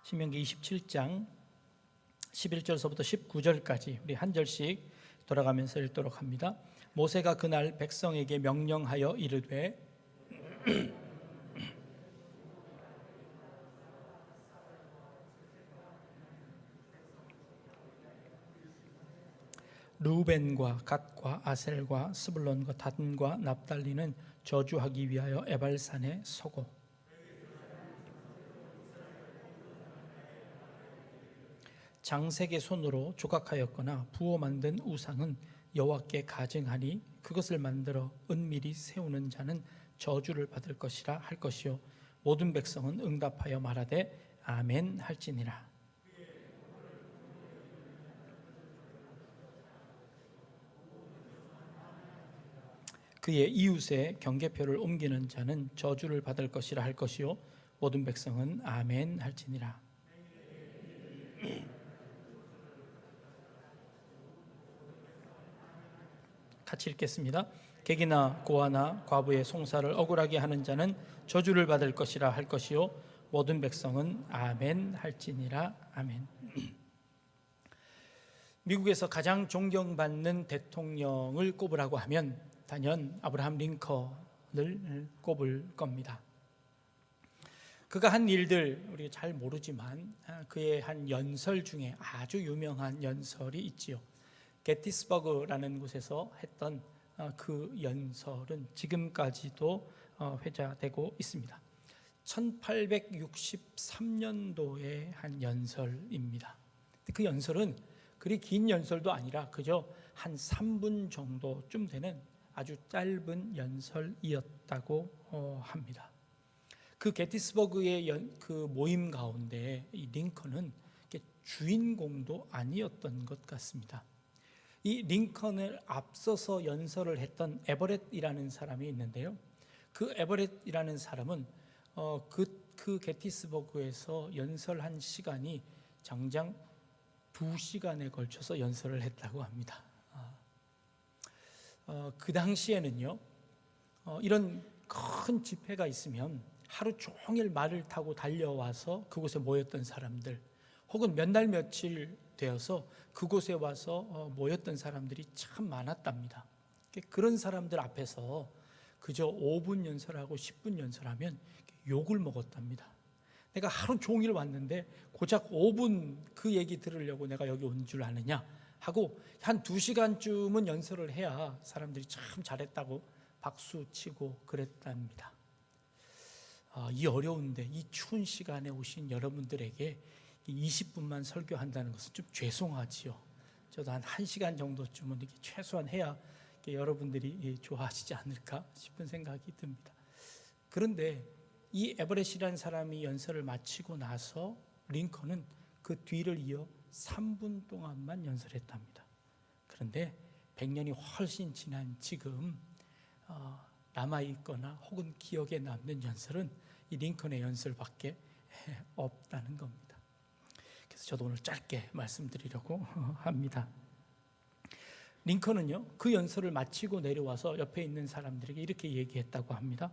신명기 27장 11절서부터 19절까지 우리 한 절씩 돌아가면서 읽도록 합니다. 모세가 그날 백성에게 명령하여 이르되 루벤과 갓과 아셀과 스불론과 단과 납달리는 저주하기 위하여 에발산에 서고 장색의 손으로 조각하였거나 부어 만든 우상은 여호와께 가증하니 그것을 만들어 은밀히 세우는 자는 저주를 받을 것이라 할 것이요 모든 백성은 응답하여 말하되 아멘 할지니라. 그의 이웃의 경계표를 옮기는 자는 저주를 받을 것이라 할 것이요 모든 백성은 아멘 할지니라. 같이 읽겠습니다. 객이나 고아나 과부의 송사를 억울하게 하는 자는 저주를 받을 것이라 할 것이요 모든 백성은 아멘 할지니라. 아멘. 미국에서 가장 존경받는 대통령을 꼽으라고 하면 단연 아브라함 링컨을 꼽을 겁니다. 그가 한 일들 우리가 잘 모르지만 그의 한 연설 중에 아주 유명한 연설이 있지요. 게티스버그라는 곳에서 했던 그 연설은 지금까지도 회자되고 있습니다. 1863년도의 한 연설입니다. 그 연설은 그리 긴 연설도 아니라 그저 한 3분 정도쯤 되는 아주 짧은 연설이었다고 합니다. 그 게티스버그의 그 모임 가운데 이 링컨은 주인공도 아니었던 것 같습니다. 이 링컨을 앞서서 연설을 했던 에버렛이라는 사람이 있는데요. 그 에버렛이라는 사람은 그 게티스버그에서 연설한 시간이 장장 2시간에 걸쳐서 연설을 했다고 합니다. 그 당시에는요, 이런 큰 집회가 있으면 하루 종일 말을 타고 달려와서 그곳에 모였던 사람들, 혹은 몇 날 며칠 되어서 그곳에 와서 모였던 사람들이 참 많았답니다. 그런 사람들 앞에서 그저 5분 연설하고 10분 연설하면 욕을 먹었답니다. 내가 하루 종일 왔는데 고작 5분 그 얘기 들으려고 내가 여기 온 줄 아느냐 하고 한 2시간쯤은 연설을 해야 사람들이 참 잘했다고 박수치고 그랬답니다. 이 어려운데 이 추운 시간에 오신 여러분들에게 20분만 설교한다는 것은 좀 죄송하지요. 저도 한 1시간 정도쯤은 이렇게 최소한 해야 여러분들이 좋아하시지 않을까 싶은 생각이 듭니다. 그런데 이 에버렛이라는 사람이 연설을 마치고 나서 링컨은 그 뒤를 이어 3분 동안만 연설했답니다. 그런데 100년이 훨씬 지난 지금 남아있거나 혹은 기억에 남는 연설은 이 링컨의 연설밖에 없다는 겁니다. 그래서 저도 오늘 짧게 말씀드리려고 합니다. 링컨은요, 그 연설을 마치고 내려와서 옆에 있는 사람들에게 이렇게 얘기했다고 합니다.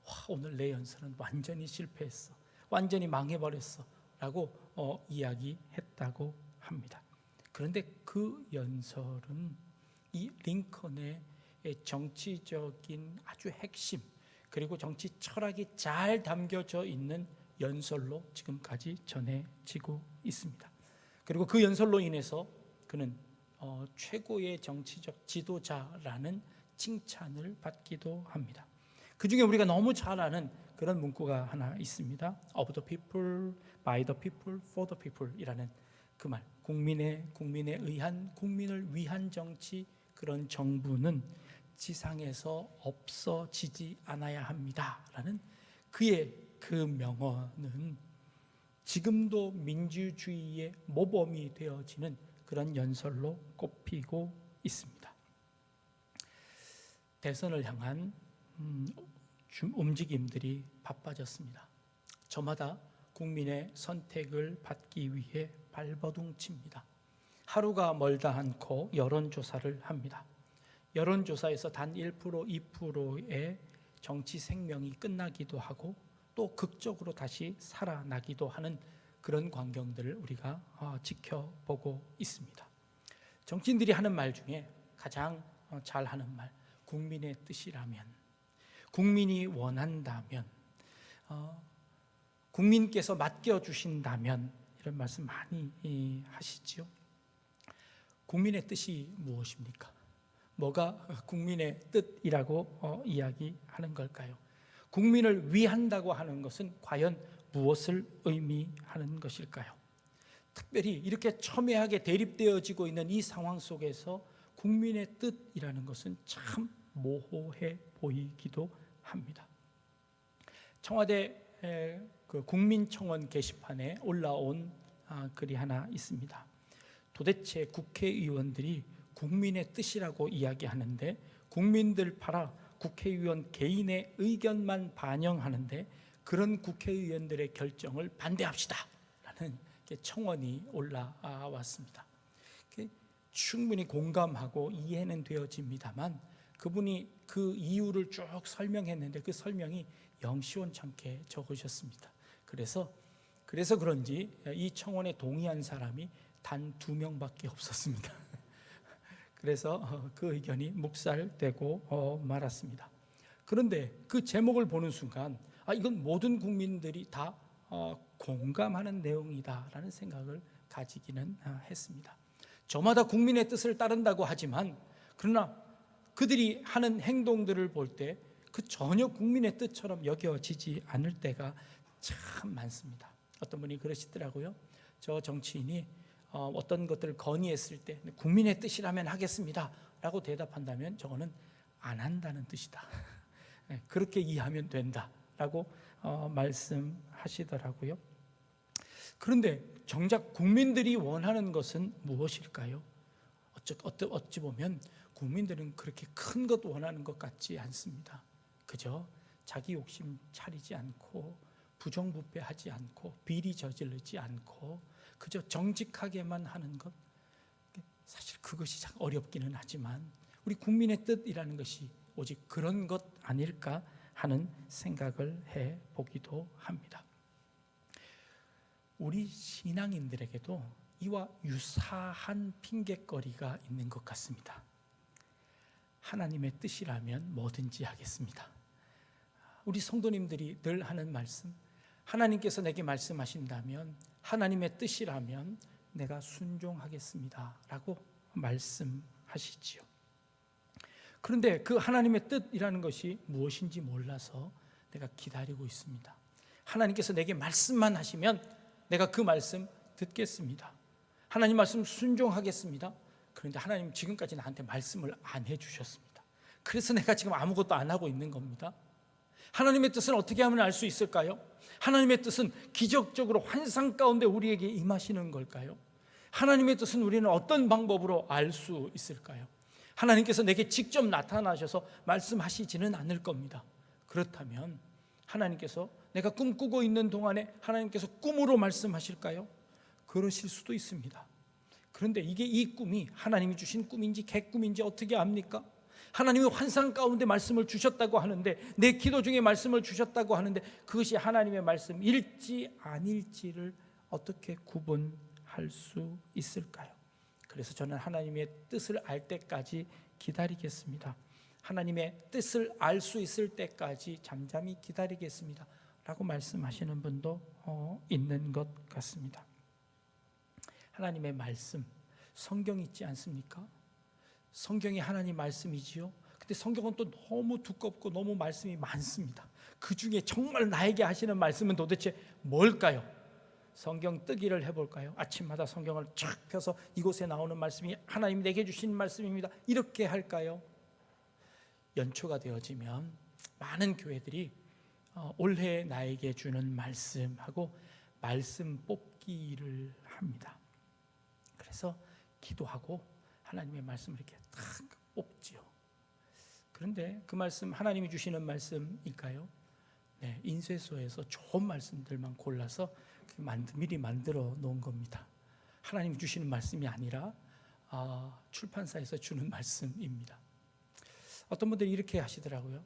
와, 오늘 내 연설은 완전히 실패했어, 완전히 망해버렸어 라고 이야기했다고 합니다. 그런데 그 연설은 이 링컨의 정치적인 아주 핵심, 그리고 정치 철학이 잘 담겨져 있는 연설로 지금까지 전해지고 있습니다. 그리고 그 연설로 인해서 그는 최고의 정치적 지도자라는 칭찬을 받기도 합니다. 그 중에 우리가 너무 잘 아는 그런 문구가 하나 있습니다. Of the people, by the people, for the people 이라는 그 말, 국민에 의한, 국민을 위한 정치, 그런 정부는 지상에서 없어지지 않아야 합니다 라는 그의 그 명언은 지금도 민주주의의 모범이 되어지는 그런 연설로 꼽히고 있습니다. 대선을 향한 움직임들이 바빠졌습니다. 저마다 국민의 선택을 받기 위해 발버둥칩니다. 하루가 멀다 않고 여론조사를 합니다. 여론조사에서 단 1%, 2%의 정치 생명이 끝나기도 하고 또 극적으로 다시 살아나기도 하는 그런 광경들을 우리가 지켜보고 있습니다. 정치인들이 하는 말 중에 가장 잘하는 말, 국민의 뜻이라면, 국민이 원한다면, 국민께서 맡겨주신다면, 이런 말씀 많이 하시지요. 국민의 뜻이 무엇입니까? 뭐가 국민의 뜻이라고 이야기하는 걸까요? 국민을 위한다고 하는 것은 과연 무엇을 의미하는 것일까요? 특별히 이렇게 첨예하게 대립되어지고 있는 이 상황 속에서 국민의 뜻이라는 것은 참 모호해 보이기도 합니다. 청와대 그 국민청원 게시판에 올라온 글이 하나 있습니다. 도대체 국회의원들이 국민의 뜻이라고 이야기하는데 국민들 팔아 국회의원 개인의 의견만 반영하는데 그런 국회의원들의 결정을 반대합시다 라는 청원이 올라왔습니다. 충분히 공감하고 이해는 되어집니다만 그분이 그 이유를 쭉 설명했는데 그 설명이 영 시원찮게 적으셨습니다. 그래서 그런지 이 청원에 동의한 사람이 단 2명밖에 없었습니다. 그래서 그 의견이 묵살되고 말았습니다. 그런데 그 제목을 보는 순간 이건 모든 국민들이 다 공감하는 내용이다라는 생각을 가지기는 했습니다. 저마다 국민의 뜻을 따른다고 하지만 그러나 그들이 하는 행동들을 볼 때 그 전혀 국민의 뜻처럼 여겨지지 않을 때가 참 많습니다. 어떤 분이 그러시더라고요. 저 정치인이 어떤 것들을 건의했을 때 국민의 뜻이라면 하겠습니다 라고 대답한다면 저거는 안 한다는 뜻이다. 그렇게 이해하면 된다 라고 말씀하시더라고요. 그런데 정작 국민들이 원하는 것은 무엇일까요? 어찌 보면 국민들은 그렇게 큰 것 원하는 것 같지 않습니다. 그저 자기 욕심 차리지 않고 부정부패하지 않고 비리 저지르지 않고 그저 정직하게만 하는 것, 사실 그것이 참 어렵기는 하지만 우리 국민의 뜻이라는 것이 오직 그런 것 아닐까 하는 생각을 해보기도 합니다. 우리 신앙인들에게도 이와 유사한 핑곗거리가 있는 것 같습니다. 하나님의 뜻이라면 뭐든지 하겠습니다. 우리 성도님들이 늘 하는 말씀, 하나님께서 내게 말씀하신다면 하나님의 뜻이라면 내가 순종하겠습니다 라고 말씀하시지요. 그런데 그 하나님의 뜻이라는 것이 무엇인지 몰라서 내가 기다리고 있습니다. 하나님께서 내게 말씀만 하시면 내가 그 말씀 듣겠습니다. 하나님 말씀 순종하겠습니다. 그런데 하나님 지금까지 나한테 말씀을 안 해주셨습니다. 그래서 내가 지금 아무것도 안 하고 있는 겁니다. 하나님의 뜻은 어떻게 하면 알 수 있을까요? 하나님의 뜻은 기적적으로 환상 가운데 우리에게 임하시는 걸까요? 하나님의 뜻은 우리는 어떤 방법으로 알 수 있을까요? 하나님께서 내게 직접 나타나셔서 말씀하시지는 않을 겁니다. 그렇다면 하나님께서 내가 꿈꾸고 있는 동안에 하나님께서 꿈으로 말씀하실까요? 그러실 수도 있습니다. 그런데 이 꿈이 하나님이 주신 꿈인지 개꿈인지 어떻게 압니까? 하나님이 환상 가운데 말씀을 주셨다고 하는데, 내 기도 중에 말씀을 주셨다고 하는데 그것이 하나님의 말씀일지 아닐지를 어떻게 구분할 수 있을까요? 그래서 저는 하나님의 뜻을 알 때까지 기다리겠습니다. 하나님의 뜻을 알 수 있을 때까지 잠잠히 기다리겠습니다 라고 말씀하시는 분도 있는 것 같습니다. 하나님의 말씀, 성경 있지 않습니까? 성경이 하나님 말씀이지요. 근데 성경은 또 너무 두껍고 너무 말씀이 많습니다. 그 중에 정말 나에게 하시는 말씀은 도대체 뭘까요? 성경 뜨기를 해볼까요? 아침마다 성경을 쫙 펴서 이곳에 나오는 말씀이 하나님이 내게 주신 말씀입니다 이렇게 할까요? 연초가 되어지면 많은 교회들이 올해 나에게 주는 말씀하고 말씀 뽑기를 합니다. 그래서 기도하고 하나님의 말씀을 이렇게 딱 뽑지요. 그런데 그 말씀 하나님이 주시는 말씀일까요? 네, 인쇄소에서 좋은 말씀들만 골라서 미리 만들어 놓은 겁니다. 하나님이 주시는 말씀이 아니라 출판사에서 주는 말씀입니다. 어떤 분들이 이렇게 하시더라고요.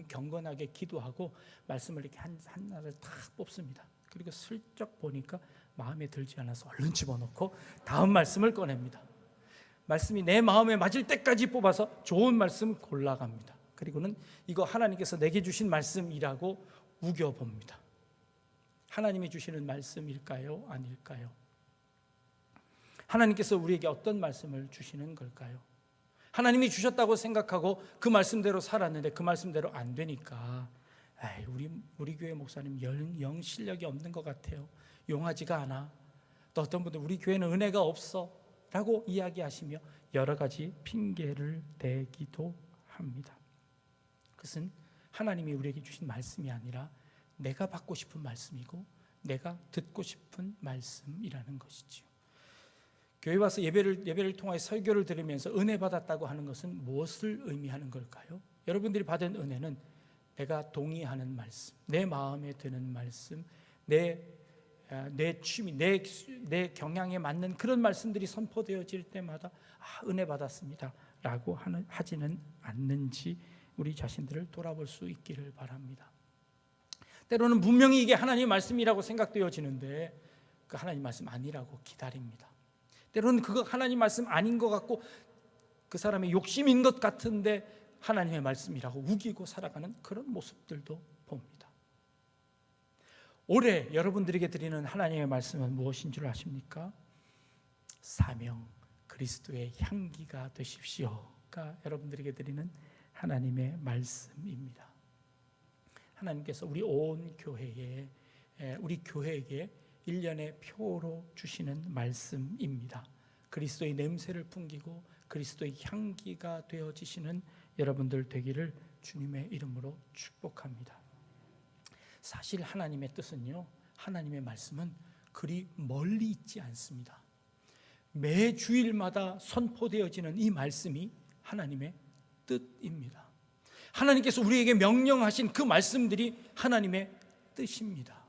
경건하게 기도하고 말씀을 이렇게 하나를 다 뽑습니다. 그리고 슬쩍 보니까 마음에 들지 않아서 얼른 집어넣고 다음 말씀을 꺼냅니다. 말씀이 내 마음에 맞을 때까지 뽑아서 좋은 말씀 골라갑니다. 그리고는 이거 하나님께서 내게 주신 말씀이라고 우겨봅니다. 하나님이 주시는 말씀일까요? 아닐까요? 하나님께서 우리에게 어떤 말씀을 주시는 걸까요? 하나님이 주셨다고 생각하고 그 말씀대로 살았는데 그 말씀대로 안 되니까 우리 교회 목사님 영 실력이 없는 것 같아요. 용하지가 않아. 또 어떤 분들 우리 교회는 은혜가 없어 라고 이야기하시며 여러 가지 핑계를 대기도 합니다. 그것은 하나님이 우리에게 주신 말씀이 아니라 내가 받고 싶은 말씀이고 내가 듣고 싶은 말씀이라는 것이지요. 교회 와서 예배를 통해 설교를 들으면서 은혜 받았다고 하는 것은 무엇을 의미하는 걸까요? 여러분들이 받은 은혜는 내가 동의하는 말씀, 내 마음에 드는 말씀, 내 취미, 내 경향에 맞는 그런 말씀들이 선포되어질 때마다 은혜 받았습니다 라고 하지는 않는지 우리 자신들을 돌아볼 수 있기를 바랍니다. 때로는 분명히 이게 하나님의 말씀이라고 생각되어지는데 그 하나님 말씀 아니라고 기다립니다. 때로는 그거 하나님 말씀 아닌 것 같고 그 사람의 욕심인 것 같은데 하나님의 말씀이라고 우기고 살아가는 그런 모습들도 봅니다. 올해 여러분들에게 드리는 하나님의 말씀은 무엇인 줄 아십니까? 사명, 그리스도의 향기가 되십시오가 여러분들에게 드리는 하나님의 말씀입니다. 하나님께서 우리 온 교회에 우리 교회에게 1년의 표로 주시는 말씀입니다. 그리스도의 냄새를 풍기고 그리스도의 향기가 되어지시는 여러분들 되기를 주님의 이름으로 축복합니다. 사실 하나님의 뜻은요, 하나님의 말씀은 그리 멀리 있지 않습니다. 매 주일마다 선포되어지는 이 말씀이 하나님의 뜻입니다. 하나님께서 우리에게 명령하신 그 말씀들이 하나님의 뜻입니다.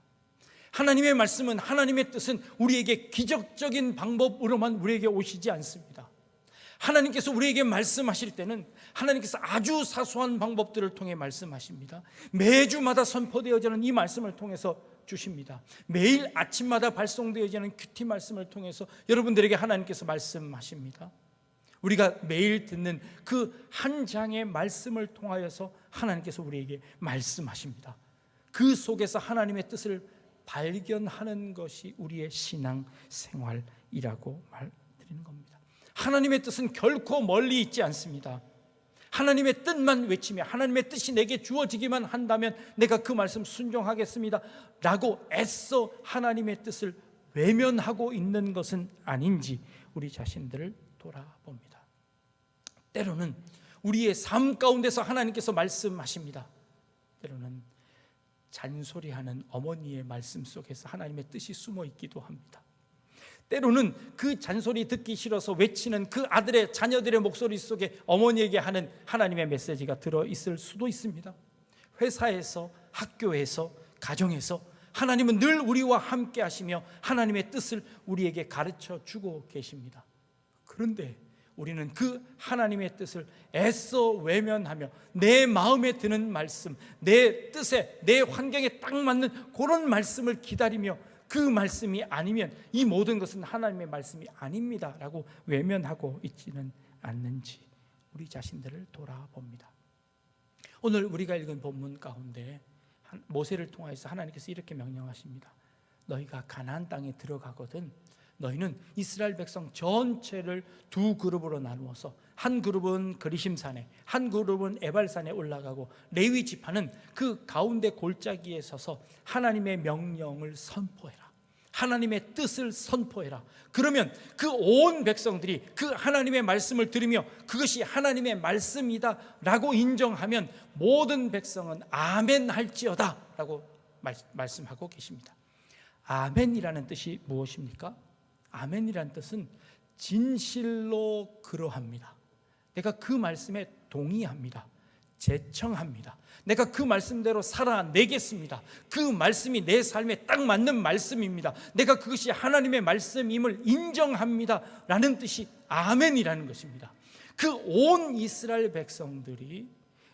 하나님의 말씀은, 하나님의 뜻은 우리에게 기적적인 방법으로만 우리에게 오시지 않습니다. 하나님께서 우리에게 말씀하실 때는 하나님께서 아주 사소한 방법들을 통해 말씀하십니다. 매주마다 선포되어지는 이 말씀을 통해서 주십니다. 매일 아침마다 발송되어지는 큐티 말씀을 통해서 여러분들에게 하나님께서 말씀하십니다. 우리가 매일 듣는 그 한 장의 말씀을 통하여서 하나님께서 우리에게 말씀하십니다. 그 속에서 하나님의 뜻을 발견하는 것이 우리의 신앙 생활이라고 말드리는 겁니다. 하나님의 뜻은 결코 멀리 있지 않습니다. 하나님의 뜻만 외치며 하나님의 뜻이 내게 주어지기만 한다면 내가 그 말씀 순종하겠습니다 라고 애써 하나님의 뜻을 외면하고 있는 것은 아닌지 우리 자신들을 돌아봅니다. 때로는 우리의 삶 가운데서 하나님께서 말씀하십니다. 때로는 잔소리하는 어머니의 말씀 속에서 하나님의 뜻이 숨어 있기도 합니다. 때로는 그 잔소리 듣기 싫어서 외치는 그 아들의 자녀들의 목소리 속에 어머니에게 하는 하나님의 메시지가 들어있을 수도 있습니다. 회사에서, 학교에서, 가정에서 하나님은 늘 우리와 함께 하시며 하나님의 뜻을 우리에게 가르쳐 주고 계십니다. 그런데 우리는 그 하나님의 뜻을 애써 외면하며 내 마음에 드는 말씀, 내 뜻에, 내 환경에 딱 맞는 그런 말씀을 기다리며 그 말씀이 아니면 이 모든 것은 하나님의 말씀이 아닙니다 라고 외면하고 있지는 않는지 우리 자신들을 돌아봅니다. 오늘 우리가 읽은 본문 가운데 모세를 통해서 하나님께서 이렇게 명령하십니다. 너희가 가나안 땅에 들어가거든 너희는 이스라엘 백성 전체를 두 그룹으로 나누어서 한 그룹은 그리심산에, 한 그룹은 에발산에 올라가고 레위 지파는 그 가운데 골짜기에 서서 하나님의 명령을 선포해라. 하나님의 뜻을 선포해라. 그러면 그 온 백성들이 그 하나님의 말씀을 들으며 그것이 하나님의 말씀이다 라고 인정하면 모든 백성은 아멘 할지어다 라고 말씀하고 계십니다. 아멘이라는 뜻이 무엇입니까? 아멘이라는 뜻은 진실로 그러합니다. 내가 그 말씀에 동의합니다. 제청합니다. 내가 그 말씀대로 살아내겠습니다. 그 말씀이 내 삶에 딱 맞는 말씀입니다. 내가 그것이 하나님의 말씀임을 인정합니다 라는 뜻이 아멘이라는 것입니다. 그 온 이스라엘 백성들이,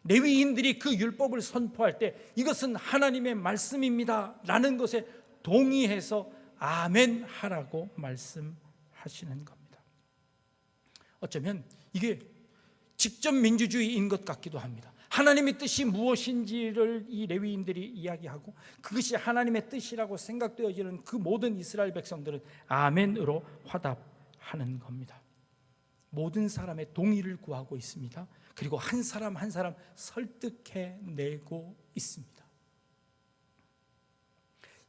레위인들이 그 율법을 선포할 때 이것은 하나님의 말씀입니다 라는 것에 동의해서 아멘 하라고 말씀하시는 겁니다. 어쩌면 이게 직접 민주주의인 것 같기도 합니다. 하나님의 뜻이 무엇인지를 이 레위인들이 이야기하고 그것이 하나님의 뜻이라고 생각되어지는 그 모든 이스라엘 백성들은 아멘으로 화답하는 겁니다. 모든 사람의 동의를 구하고 있습니다. 그리고 한 사람 한 사람 설득해내고 있습니다.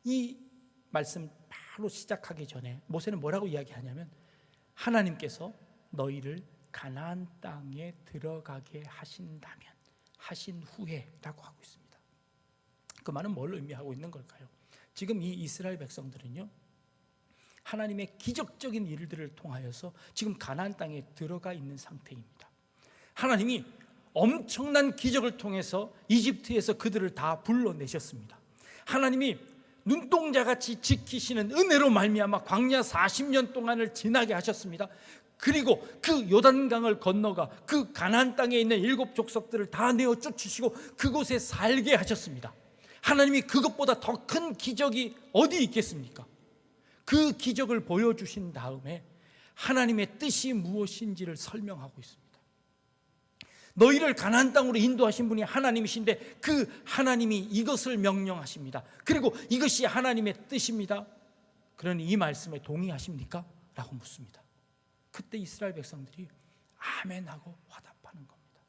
이 말씀 바로 시작하기 전에 모세는 뭐라고 이야기하냐면 하나님께서 너희를 가나안 땅에 들어가게 하신다면, 하신 후에라고 하고 있습니다. 그 말은 뭘 의미하고 있는 걸까요? 지금 이 이스라엘 백성들은요, 하나님의 기적적인 일들을 통하여서 지금 가나안 땅에 들어가 있는 상태입니다. 하나님이 엄청난 기적을 통해서 이집트에서 그들을 다 불러내셨습니다. 하나님이 눈동자같이 지키시는 은혜로 말미암아 광야 40년 동안을 지나게 하셨습니다. 그리고 그 요단강을 건너가 그 가나안 땅에 있는 7 족속들을 다 내어 쫓으시고 그곳에 살게 하셨습니다. 하나님이 그것보다 더 큰 기적이 어디 있겠습니까? 그 기적을 보여주신 다음에 하나님의 뜻이 무엇인지를 설명하고 있습니다. 너희를 가나안 땅으로 인도하신 분이 하나님이신데 그 하나님이 이것을 명령하십니다. 그리고 이것이 하나님의 뜻입니다. 그러니 이 말씀에 동의하십니까? 라고 묻습니다. 그때 이스라엘 백성들이 아멘하고 화답하는 겁니다.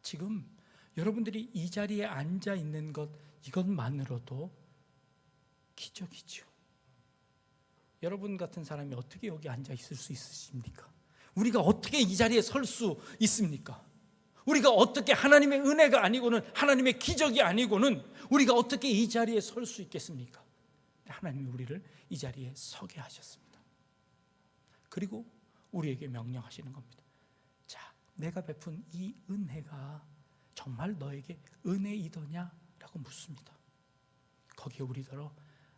지금 여러분들이 이 자리에 앉아 있는 것, 이것만으로도 기적이죠. 여러분 같은 사람이 어떻게 여기 앉아 있을 수 있으십니까? 우리가 어떻게 이 자리에 설 수 있습니까? 우리가 어떻게 하나님의 은혜가 아니고는, 하나님의 기적이 아니고는 우리가 어떻게 이 자리에 설 수 있겠습니까? 하나님이 우리를 이 자리에 서게 하셨습니다. 그리고 우리에게 명령하시는 겁니다. 자, 내가 베푼 이 은혜가 정말 너에게 은혜이더냐? 라고 묻습니다. 거기에 우리더러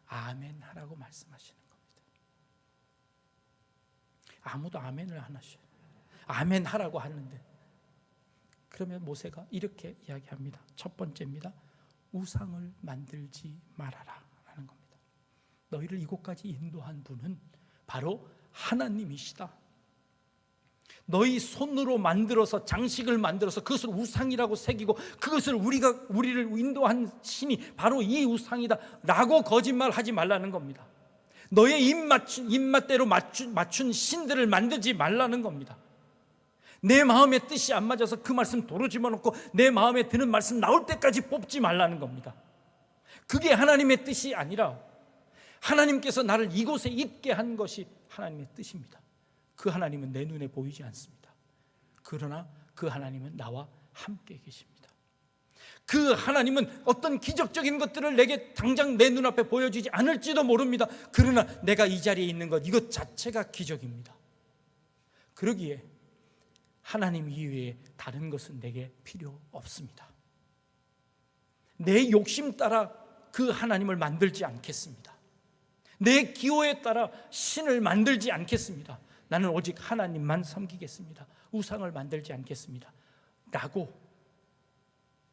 아멘 하라고 말씀하시는 겁니다. 아무도 아멘을 안 하셔요. 아멘 하라고 하는데, 그러면 모세가 이렇게 이야기합니다. 첫 번째입니다. 우상을 만들지 말아라 라는 겁니다. 너희를 이곳까지 인도한 분은 바로 하나님이시다. 너희 손으로 만들어서 장식을 만들어서 그것을 우상이라고 새기고 그것을 우리를 인도한 신이 바로 이 우상이다 라고 거짓말하지 말라는 겁니다. 너의 입맛대로 맞춘 신들을 만들지 말라는 겁니다. 내 마음의 뜻이 안 맞아서 그 말씀 도로 집어넣고 내 마음에 드는 말씀 나올 때까지 뽑지 말라는 겁니다. 그게 하나님의 뜻이 아니라 하나님께서 나를 이곳에 있게 한 것이 하나님의 뜻입니다. 그 하나님은 내 눈에 보이지 않습니다. 그러나 그 하나님은 나와 함께 계십니다. 그 하나님은 어떤 기적적인 것들을 내게 당장 내 눈앞에 보여주지 않을지도 모릅니다. 그러나 내가 이 자리에 있는 것, 이것 자체가 기적입니다. 그러기에 하나님 이외에 다른 것은 내게 필요 없습니다. 내 욕심 따라 그 하나님을 만들지 않겠습니다. 내 기호에 따라 신을 만들지 않겠습니다. 나는 오직 하나님만 섬기겠습니다. 우상을 만들지 않겠습니다. 라고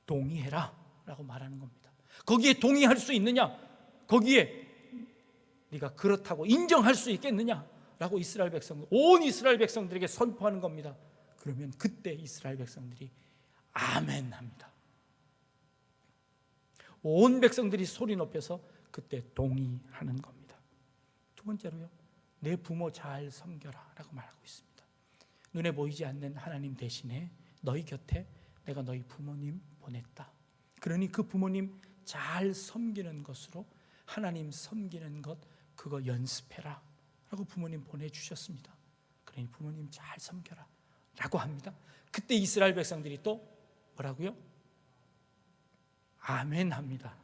동의해라 라고 말하는 겁니다. 거기에 동의할 수 있느냐? 거기에 네가 그렇다고 인정할 수 있겠느냐? 라고 이스라엘 백성들, 온 이스라엘 백성들에게 선포하는 겁니다. 그러면 그때 이스라엘 백성들이 아멘 합니다. 온 백성들이 소리 높여서 그때 동의하는 겁니다. 두 번째로요, 내 부모 잘 섬겨라 라고 말하고 있습니다. 눈에 보이지 않는 하나님 대신에 너희 곁에 내가 너희 부모님 보냈다. 그러니 그 부모님 잘 섬기는 것으로 하나님 섬기는 것, 그거 연습해라 라고 부모님 보내주셨습니다. 그러니 부모님 잘 섬겨라 라고 합니다. 그때 이스라엘 백성들이 또 뭐라고요? 아멘 합니다.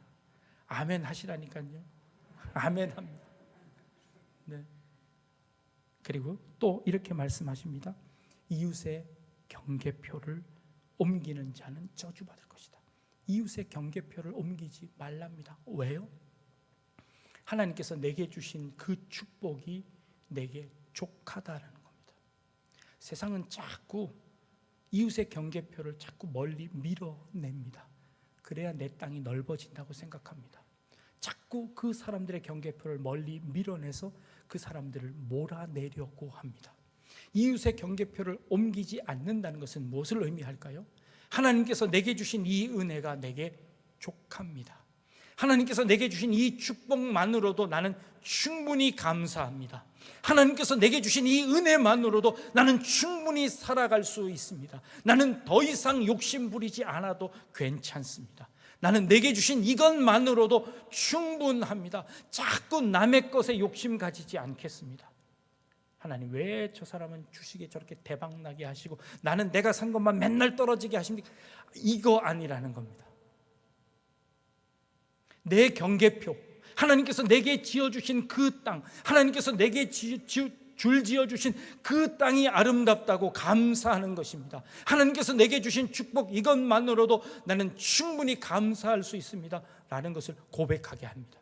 아멘 하시라니까요. 아멘 합니다. 네. 그리고 또 이렇게 말씀하십니다. 이웃의 경계표를 옮기는 자는 저주받을 것이다. 이웃의 경계표를 옮기지 말랍니다. 왜요? 하나님께서 내게 주신 그 축복이 내게 족하다는 겁니다. 세상은 자꾸 이웃의 경계표를 자꾸 멀리 밀어냅니다. 그래야 내 땅이 넓어진다고 생각합니다. 자꾸 그 사람들의 경계표를 멀리 밀어내서 그 사람들을 몰아내려고 합니다. 이웃의 경계표를 옮기지 않는다는 것은 무엇을 의미할까요? 하나님께서 내게 주신 이 은혜가 내게 족합니다. 하나님께서 내게 주신 이 축복만으로도 나는 충분히 감사합니다. 하나님께서 내게 주신 이 은혜만으로도 나는 충분히 살아갈 수 있습니다. 나는 더 이상 욕심 부리지 않아도 괜찮습니다. 나는 내게 주신 이것만으로도 충분합니다. 자꾸 남의 것에 욕심 가지지 않겠습니다. 하나님, 왜 저 사람은 주식에 저렇게 대박나게 하시고 나는 내가 산 것만 맨날 떨어지게 하십니까? 이거 아니라는 겁니다. 내 경계표, 하나님께서 내게 지어주신 그 땅, 하나님께서 내게 줄 지어주신 그 땅이 아름답다고 감사하는 것입니다. 하나님께서 내게 주신 축복, 이것만으로도 나는 충분히 감사할 수 있습니다 라는 것을 고백하게 합니다.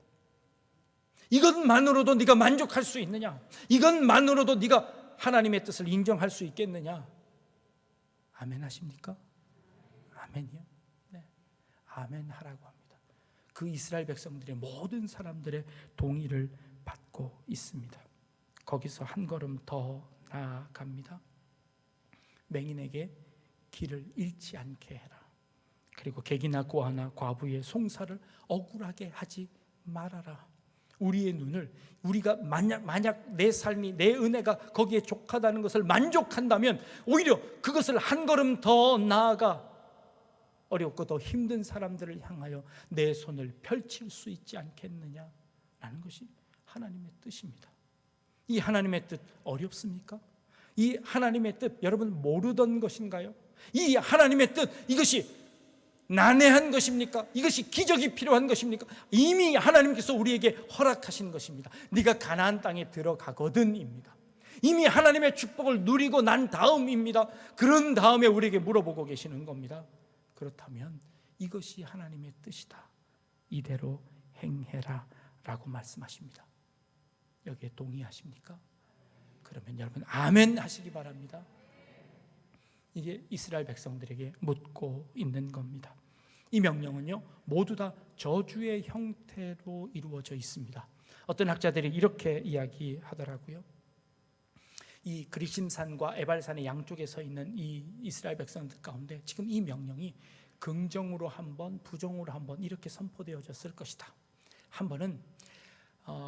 이것만으로도 네가 만족할 수 있느냐? 이것만으로도 네가 하나님의 뜻을 인정할 수 있겠느냐? 아멘 하십니까? 아멘이요? 네, 아멘 하라고 합니다. 그 이스라엘 백성들의 모든 사람들의 동의를 받고 있습니다. 거기서 한 걸음 더 나아갑니다. 맹인에게 길을 잃지 않게 해라. 그리고 객이나 고아나 과부의 송사를 억울하게 하지 말아라. 우리의 눈을, 우리가 만약 내 삶이, 내 은혜가 거기에 족하다는 것을 만족한다면 오히려 그것을 한 걸음 더 나아가 어렵고 더 힘든 사람들을 향하여 내 손을 펼칠 수 있지 않겠느냐라는 것이 하나님의 뜻입니다. 이 하나님의 뜻 어렵습니까? 이 하나님의 뜻 여러분 모르던 것인가요? 이 하나님의 뜻, 이것이 난해한 것입니까? 이것이 기적이 필요한 것입니까? 이미 하나님께서 우리에게 허락하신 것입니다. 네가 가나안 땅에 들어가거든입니다. 이미 하나님의 축복을 누리고 난 다음입니다. 그런 다음에 우리에게 물어보고 계시는 겁니다. 그렇다면 이것이 하나님의 뜻이다, 이대로 행해라 라고 말씀하십니다. 여기에 동의하십니까? 그러면 여러분 아멘 하시기 바랍니다. 이게 이스라엘 백성들에게 묻고 있는 겁니다. 이 명령은요 모두 다 저주의 형태로 이루어져 있습니다. 어떤 학자들이 이렇게 이야기하더라고요. 이 그리심산과 에발산의 양쪽에 서 있는 이 이스라엘 백성들 가운데 지금 이 명령이 긍정으로 한 번, 부정으로 한 번 이렇게 선포되어졌을 것이다. 한 번은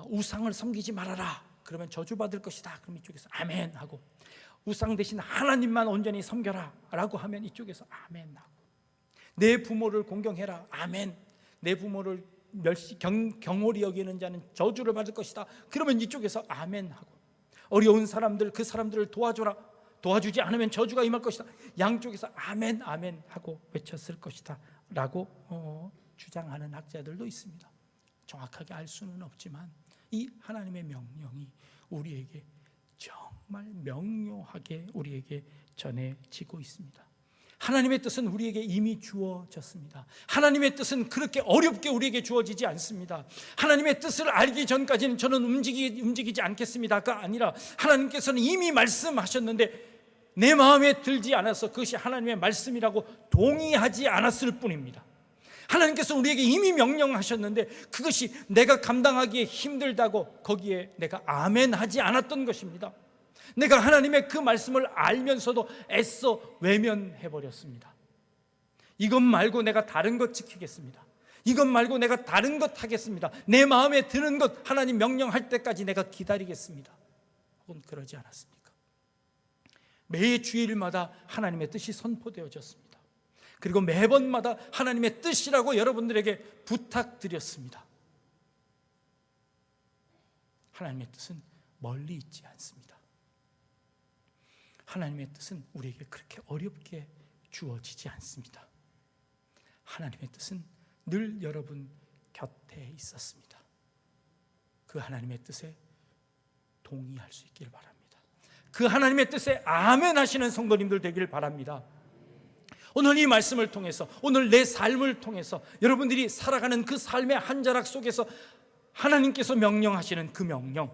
우상을 섬기지 말아라, 그러면 저주받을 것이다. 그럼 이쪽에서 아멘 하고, 우상 대신 하나님만 온전히 섬겨라 라고 하면 이쪽에서 아멘 하고, 내 부모를 공경해라, 아멘. 내 부모를 경홀히 여기는 자는 저주를 받을 것이다. 그러면 이쪽에서 아멘 하고, 어려운 사람들, 그 사람들을 도와줘라, 도와주지 않으면 저주가 임할 것이다. 양쪽에서 아멘 아멘 하고 외쳤을 것이다 라고 주장하는 학자들도 있습니다. 정확하게 알 수는 없지만 이 하나님의 명령이 우리에게 정말 명료하게 우리에게 전해지고 있습니다. 하나님의 뜻은 우리에게 이미 주어졌습니다. 하나님의 뜻은 그렇게 어렵게 우리에게 주어지지 않습니다. 하나님의 뜻을 알기 전까지는 저는 움직이지 않겠습니다가 아니라 하나님께서는 이미 말씀하셨는데 내 마음에 들지 않아서 그것이 하나님의 말씀이라고 동의하지 않았을 뿐입니다. 하나님께서 우리에게 이미 명령하셨는데 그것이 내가 감당하기에 힘들다고 거기에 내가 아멘 하지 않았던 것입니다. 내가 하나님의 그 말씀을 알면서도 애써 외면해버렸습니다. 이것 말고 내가 다른 것 지키겠습니다. 이것 말고 내가 다른 것 하겠습니다. 내 마음에 드는 것 하나님 명령할 때까지 내가 기다리겠습니다. 혹은 그러지 않았습니까? 매 주일마다 하나님의 뜻이 선포되어졌습니다. 그리고 매번마다 하나님의 뜻이라고 여러분들에게 부탁드렸습니다. 하나님의 뜻은 멀리 있지 않습니다. 하나님의 뜻은 우리에게 그렇게 어렵게 주어지지 않습니다. 하나님의 뜻은 늘 여러분 곁에 있었습니다. 그 하나님의 뜻에 동의할 수 있기를 바랍니다. 그 하나님의 뜻에 아멘 하시는 성도님들 되기를 바랍니다. 오늘 이 말씀을 통해서, 오늘 내 삶을 통해서 여러분들이 살아가는 그 삶의 한 자락 속에서 하나님께서 명령하시는 그 명령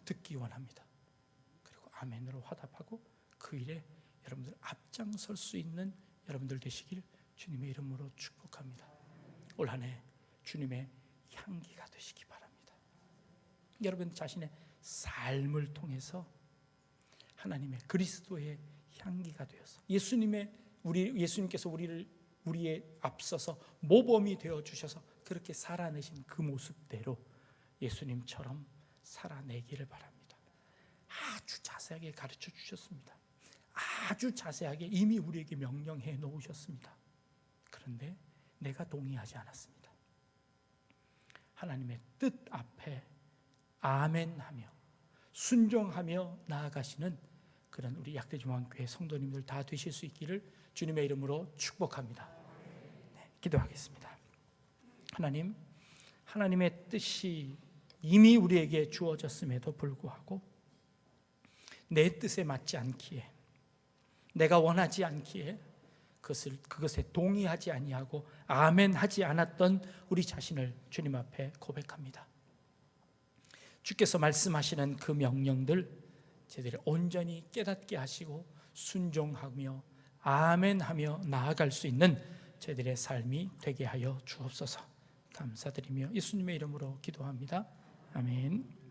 듣기 원합니다. 그리고 아멘으로 화답하고 그 일에 여러분들 앞장설 수 있는 여러분들 되시길 주님의 이름으로 축복합니다. 올 한 해 주님의 향기가 되시기 바랍니다. 여러분 자신의 삶을 통해서 하나님의 그리스도의 향기가 되어서 예수님께서 우리의 앞서서 모범이 되어 주셔서 그렇게 살아내신 그 모습대로 예수님처럼 살아내기를 바랍니다. 아주 자세하게 가르쳐 주셨습니다. 아주 자세하게 이미 우리에게 명령해 놓으셨습니다. 그런데 내가 동의하지 않았습니다. 하나님의 뜻 앞에 아멘하며 순종하며 나아가시는 그런 우리 약대중앙교회 성도님들 다 되실 수 있기를 주님의 이름으로 축복합니다. 네, 기도하겠습니다. 하나님, 하나님의 뜻이 이미 우리에게 주어졌음에도 불구하고 내 뜻에 맞지 않기에, 내가 원하지 않기에 그것에 동의하지 아니하고 아멘하지 않았던 우리 자신을 주님 앞에 고백합니다. 주께서 말씀하시는 그 명령들 저희들이 온전히 깨닫게 하시고 순종하며 아멘하며 나아갈 수 있는 저희들의 삶이 되게 하여 주옵소서. 감사드리며 예수님의 이름으로 기도합니다. 아멘.